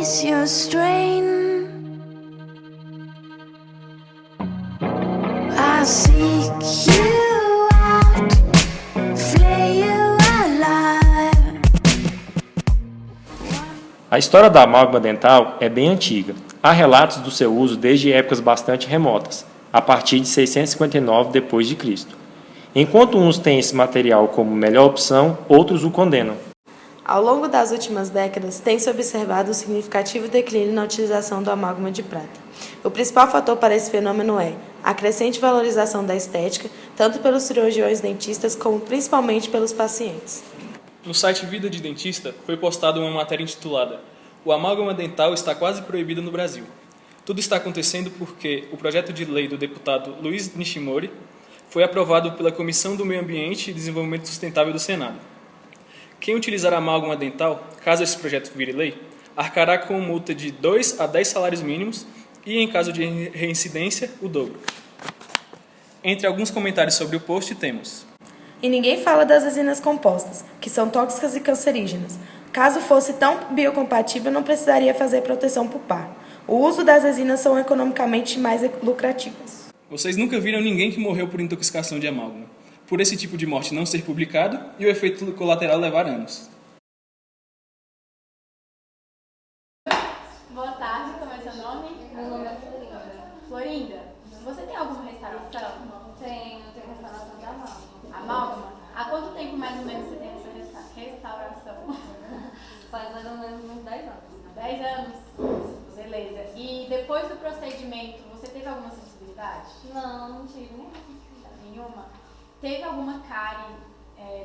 ease your strain. I seek you out, flay you alive. A história da amálgama dental é bem antiga. Há relatos do seu uso desde épocas bastante remotas, a partir de 659 d.C. Enquanto uns têm esse material como melhor opção, outros o condenam. Ao longo das últimas décadas, tem-se observado um significativo declínio na utilização do amálgama de prata. O principal fator para esse fenômeno é a crescente valorização da estética, tanto pelos cirurgiões dentistas como principalmente pelos pacientes. No site Vida de Dentista foi postada uma matéria intitulada "O amálgama dental está quase proibido no Brasil". Tudo está acontecendo porque o projeto de lei do deputado Luiz Nishimori foi aprovado pela Comissão do Meio Ambiente e Desenvolvimento Sustentável do Senado. Quem utilizar amálgama dental, caso esse projeto vire lei, arcará com multa de 2 a 10 salários mínimos e, em caso de reincidência, o dobro. Entre alguns comentários sobre o post temos: E ninguém fala das resinas compostas, que são tóxicas e cancerígenas. Caso fosse tão biocompatível, não precisaria fazer proteção pulpar. O uso das resinas são economicamente mais lucrativas. Vocês nunca viram ninguém que morreu por intoxicação de amálgama, por esse tipo de morte não ser publicado e o efeito colateral levar anos. Boa tarde, como é seu nome? Meu nome é Florinda. Florinda, você tem alguma restauração? Tenho restauração de amálgama. Amálgama? Há quanto tempo mais ou menos você tem essa restauração? Faz mais ou menos uns 10 anos. 10 anos? Beleza. E depois do procedimento, você teve alguma sensibilidade? Não tive nenhuma. Nenhuma? Teve alguma cárie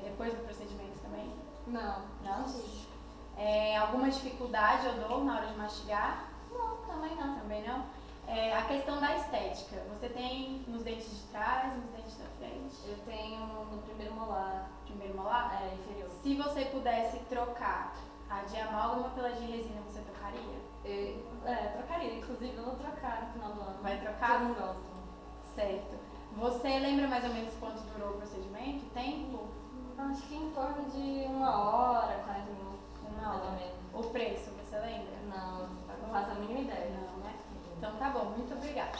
depois do procedimento também? Não. Não tive. Alguma dificuldade ou dor na hora de mastigar? Não, também não. Também não? A questão da estética, você tem nos dentes de trás, nos dentes da frente? Eu tenho no primeiro molar. Primeiro molar? Inferior. Se você pudesse trocar a de amálgama pela de resina, você trocaria? Trocaria. Inclusive eu vou trocar no final do ano. Vai trocar? Eu não gosto. Certo. Você lembra mais ou menos quanto durou o procedimento? Tempo? Acho que em torno de 1 hora, 40 minutos. Mais ou menos. O preço, você lembra? Não faço a mínima ideia. Não, né? Então tá bom, muito obrigada.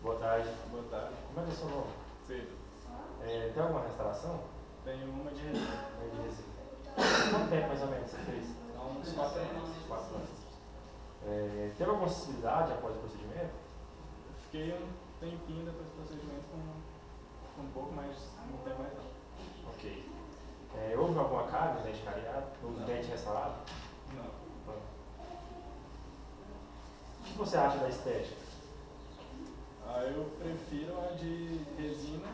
Boa tarde. Boa tarde. Como é que é o seu nome? Pedro. Tem alguma restauração? Tenho uma de resina. Quanto tempo mais ou menos você fez? Há uns 4 anos. 4 anos. Teve alguma sensibilidade após o procedimento? Fiquei um tempinho depois do procedimento com um pouco, mas não tem mais não. Ok. Houve alguma cárie no dente cariado? No dente restaurado? Não. O que você acha da estética? Eu prefiro a de resina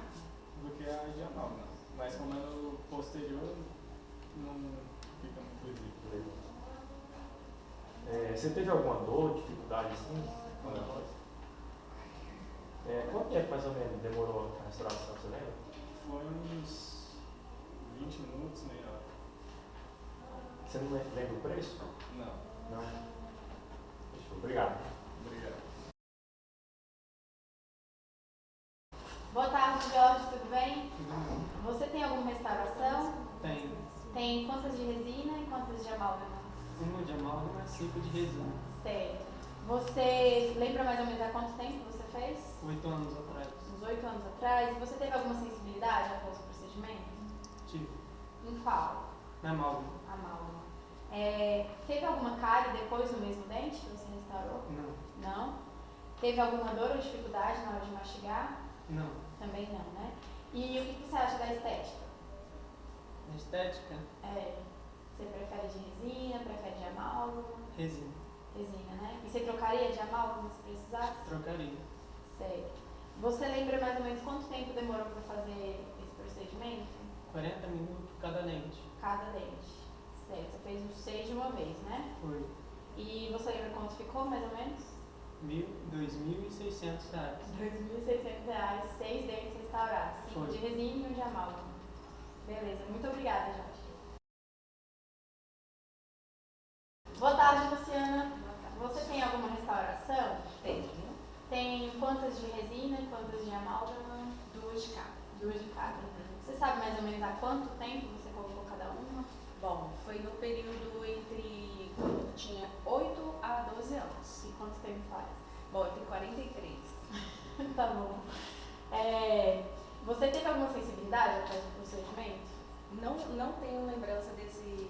do que a de amálgama. Mas como é no posterior, não fica muito visível. Você teve alguma dor, dificuldade assim? Não. Quanto tempo mais ou menos demorou a restauração, você lembra? Foi uns 20 minutos, meia hora. Você não lembra o preço? Não. Não? Obrigado. Obrigado. Boa tarde, Jorge, tudo bem? Você tem alguma restauração? Tenho. Tem quantas de resina e quantas de amálgama? Uma de amálgama e 5 de resina. Certo. Você lembra mais ou menos há quanto tempo você fez? 8 anos atrás. Uns 8 anos atrás. E você teve alguma sensibilidade após o procedimento? Tive. Em qual? Na amálgama. Amálgama. Teve alguma cárie depois no mesmo dente que você restaurou? Não. Não? Teve alguma dor ou dificuldade na hora de mastigar? Não. Também não, né? E o que você acha da estética? Na estética? Você prefere de resina, prefere de amálgama? Resina. Resina, né? E você trocaria de amálgama se precisasse? Trocaria. Certo. Você lembra mais ou menos quanto tempo demorou para fazer esse procedimento? 40 minutos cada dente. Cada dente. Certo. Você fez os 6 de uma vez, né? Foi. E você lembra quanto ficou, mais ou menos? R$2.600. R$2.600, 6 dentes restaurados. 5 de resina e 1 de amálgama. Beleza, muito obrigada, Jorge. Boa tarde, Luciana. Você tem alguma restauração? Tenho. Tem quantas de resina e quantas de amálgama? 2 de cada. 2 de cada. Você sabe mais ou menos há quanto tempo você colocou cada uma? Bom, foi no período entre quando eu tinha 8 a 12 anos. E quanto tempo faz? Bom, eu tenho 43. Tá bom. Você teve alguma sensibilidade após o procedimento? Não tenho lembrança desse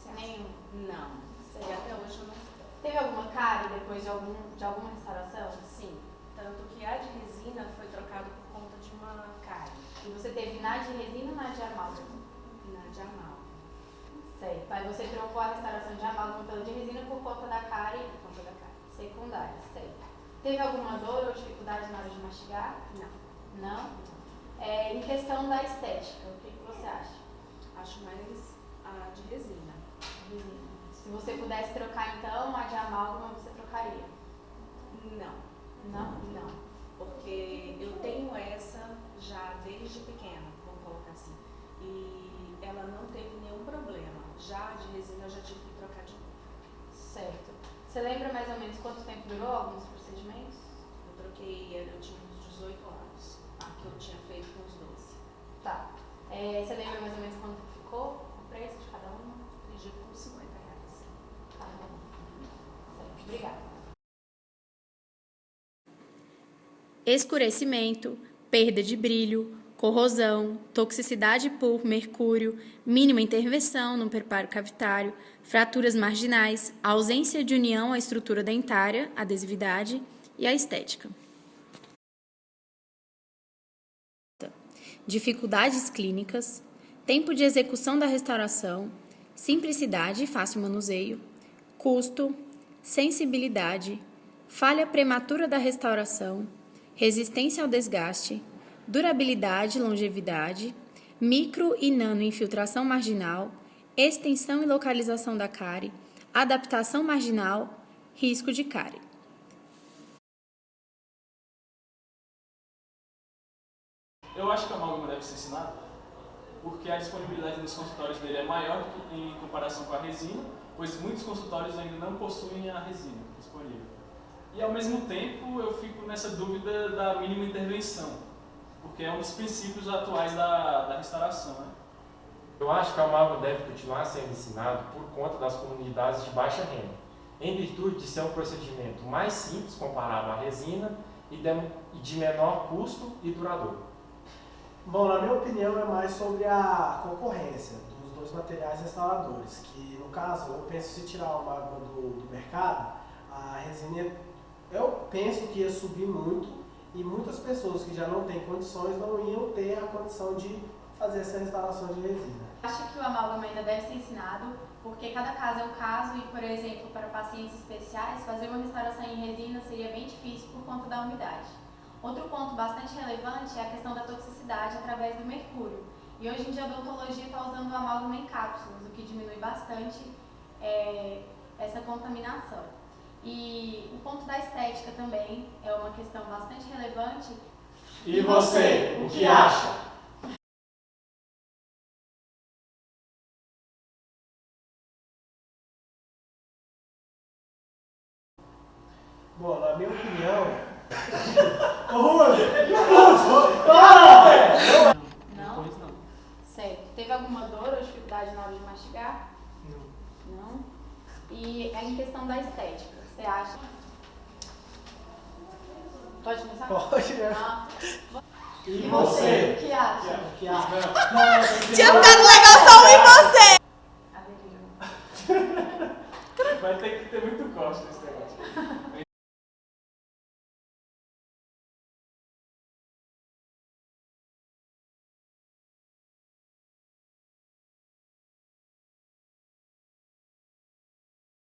ato. Nenhum? Não. Certo. E até hoje eu não Teve alguma cárie depois de alguma restauração? Sim. Tanto que a de resina foi trocada por conta de uma cárie. E você teve na de resina ou na de amálgama? Na de amálgama. Certo. Aí você trocou a restauração de amálgama pela de resina por conta da cárie Por conta da cárie. secundária, certo. Teve alguma dor ou dificuldade na hora de mastigar? Não. Não? Em questão da estética, o que você acha? Acho mais a de resina. Resina. Se você pudesse trocar então, a de amálgama você trocaria? Não. Não? Não. Porque eu tenho essa já desde pequena, vamos colocar assim. E ela não teve nenhum problema. Já a de resina eu já tive que trocar de novo. Certo. Você lembra mais ou menos quanto tempo durou alguns procedimentos? Eu troquei, eu tinha uns 18 anos. A que eu tinha feito com os 12. Tá. Você lembra mais ou menos quanto ficou o preço de cada uma? Vendi por R$50. Tá bom. Certo. Obrigada. Escurecimento, perda de brilho, corrosão, toxicidade por mercúrio, mínima intervenção no preparo cavitário, fraturas marginais, ausência de união à estrutura dentária, adesividade e à estética. Dificuldades clínicas, tempo de execução da restauração, simplicidade e fácil manuseio, custo, sensibilidade, falha prematura da restauração, resistência ao desgaste, durabilidade e longevidade, micro e nano infiltração marginal, extensão e localização da cárie, adaptação marginal, risco de cárie. Eu acho que a amálgama deve ser ensinada porque a disponibilidade nos consultórios dele é maior em comparação com a resina, pois muitos consultórios ainda não possuem a resina disponível. E ao mesmo tempo eu fico nessa dúvida da mínima intervenção, porque é um dos princípios atuais da restauração, né? Eu acho que a amálgama deve continuar sendo ensinado por conta das comunidades de baixa renda, em virtude de ser um procedimento mais simples comparado à resina e de menor custo e duradouro. Bom, na minha opinião é mais sobre a concorrência dos dois materiais restauradores, que no caso eu penso se tirar a amálgama do mercado, a resina eu penso que ia subir muito e muitas pessoas que já não têm condições não iam ter a condição de fazer essa restauração de resina. Acho que o amálgama ainda deve ser ensinado, porque cada caso é um caso e, por exemplo, para pacientes especiais, fazer uma restauração em resina seria bem difícil por conta da umidade. Outro ponto bastante relevante é a questão da toxicidade através do mercúrio. E hoje em dia a odontologia está usando o amálgama em cápsulas, o que diminui bastante essa contaminação. E o ponto da estética também é uma questão bastante relevante. E você, o que acha? Bom, na minha opinião... Não? Certo. Teve alguma dor ou dificuldade na hora de mastigar? Não. E em questão da estética, você acha? Pode começar? Pode, né? E você, o que acha? O que acha? Tinha ficado legal só o